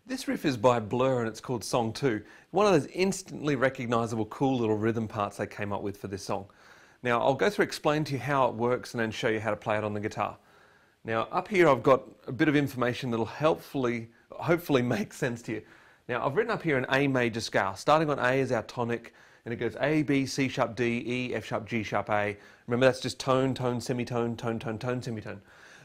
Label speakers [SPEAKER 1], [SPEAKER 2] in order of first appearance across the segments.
[SPEAKER 1] This riff is by Blur and it's called Song 2. One of those instantly recognisable cool little rhythm parts they came up with for this song. Now I'll go through explain to you how it works and then show you how to play it on the guitar. Now up here I've got a bit of information that'll hopefully make sense to you. Now I've written up here an A major scale. Starting on A is our tonic and it goes A, B, C sharp, D, E, F sharp, G sharp, A. Remember that's just tone, tone, semitone, tone, tone, tone, semitone.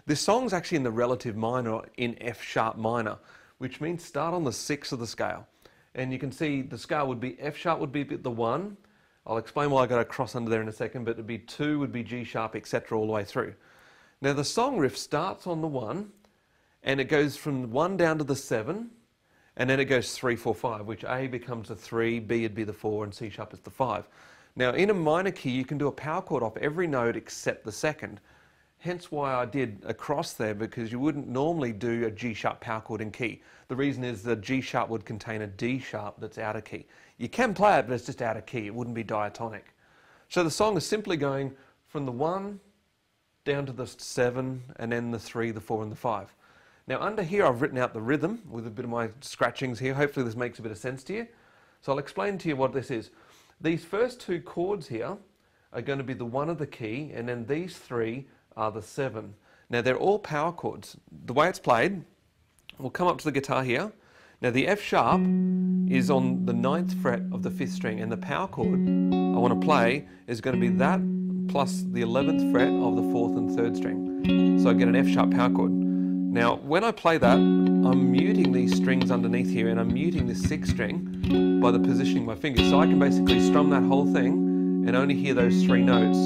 [SPEAKER 1] This song's actually in the relative minor in F sharp minor, which means start on the 6th of the scale. And you can see the scale would be F sharp would be the 1. I'll explain why I got a cross under there in a second, but it'd be 2 would be G sharp, etc. all the way through. Now the song riff starts on the 1 and it goes from 1 down to the 7 and then it goes 3, 4, 5, which A becomes the 3, B would be the 4 and C sharp is the 5. Now in a minor key you can do a power chord off every note except the 2nd. Hence why I did a cross there, because you wouldn't normally do a G sharp power chord in key. The reason is the G sharp would contain a D sharp that's out of key. You can play it, but it's just out of key. It wouldn't be diatonic. So the song is simply going from the 1 down to the 7 and then the 3, the 4 and the 5. Now under here I've written out the rhythm with a bit of my scratchings here. Hopefully this makes a bit of sense to you. So I'll explain to you what this is. These first 2 chords here are going to be the 1 of the key, and then these 3 are the 7. Now they're all power chords. The way it's played, we'll come up to the guitar here. Now the F sharp is on the 9th fret of the 5th string, and the power chord I want to play is going to be that plus the 11th fret of the 4th and 3rd string. So I get an F sharp power chord. Now when I play that, I'm muting these strings underneath here, and I'm muting this 6th string by the positioning of my fingers. So I can basically strum that whole thing and only hear those 3 notes.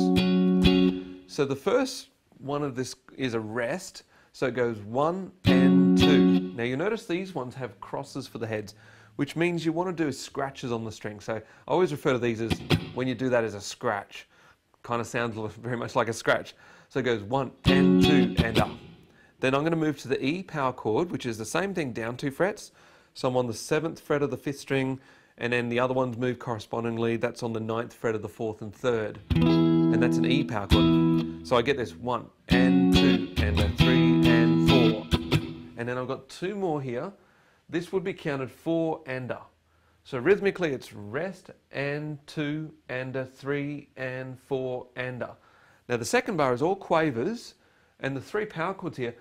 [SPEAKER 1] So the first one of this is a rest, so it goes 1 and 2. Now you notice these ones have crosses for the heads, which means you want to do scratches on the string. So I always refer to these as, when you do that, as a scratch. Kind of sounds very much like a scratch. So it goes 1 and 2 and up. Then I'm going to move to the E power chord, which is the same thing, down 2 frets. So I'm on the 7th fret of the 5th string, and then the other ones move correspondingly. That's on the 9th fret of the 4th and 3rd. And that's an E power chord. So I get this 1 and 2 and a 3 and 4. And then I've got 2 more here. This would be counted 4 and a. So rhythmically it's rest and 2 and a 3 and 4 and a. Now the second bar is all quavers, and the 3 power chords here,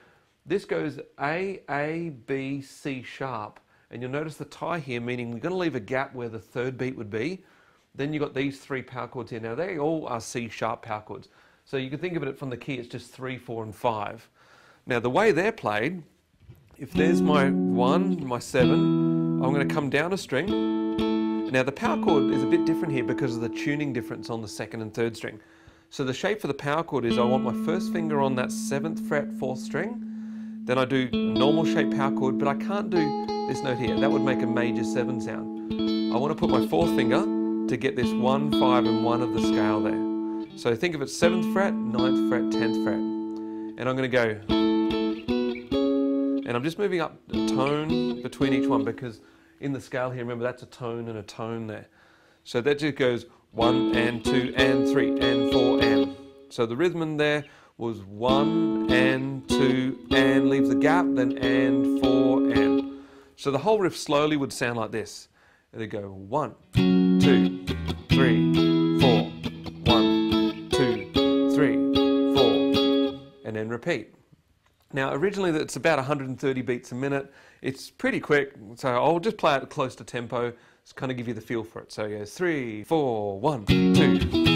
[SPEAKER 1] this goes A, B, C sharp. And you'll notice the tie here, meaning we're going to leave a gap where the 3rd beat would be. Then you've got these 3 power chords here. Now they all are C sharp power chords. So you can think of it from the key, it's just 3, 4 and 5. Now the way they're played, if there's my 1, my 7, I'm going to come down a string. Now the power chord is a bit different here because of the tuning difference on the 2nd and 3rd string. So the shape for the power chord is I want my first finger on that 7th fret 4th string. Then I do a normal shape power chord, but I can't do this note here. That would make a major 7 sound. I want to put my 4th finger to get this 1, 5 and 1 of the scale there. So think of it 7th fret, 9th fret, 10th fret. And I'm going to go, and I'm just moving up a tone between each one, because in the scale here, remember that's a tone and a tone there. So that just goes 1 and 2 and 3 and 4 and. So the rhythm in there was 1 and 2 and, leave the gap, then and 4 and. So the whole riff slowly would sound like this. It'd go 1, 2, 3, 4, 1, 2, 3, 4, and then repeat. Now originally it's about 130 beats a minute. It's pretty quick, so I'll just play it close to tempo, just kind of give you the feel for it. So it goes 3, 4, 1, 2.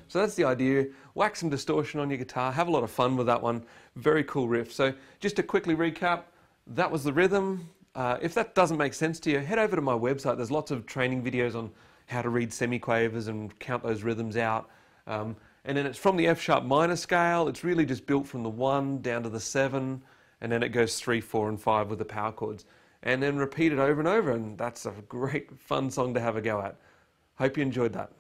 [SPEAKER 1] So that's the idea. Whack some distortion on your guitar, have a lot of fun with that one. Very cool riff. So just to quickly recap, that was the rhythm. If that doesn't make sense to you, head over to my website. There's lots of training videos on how to read semiquavers and count those rhythms out. And then it's from the F sharp minor scale. It's really just built from the 1 down to the 7, and then it goes 3, 4 and 5 with the power chords. And then repeat it over and over, and that's a great fun song to have a go at. Hope you enjoyed that.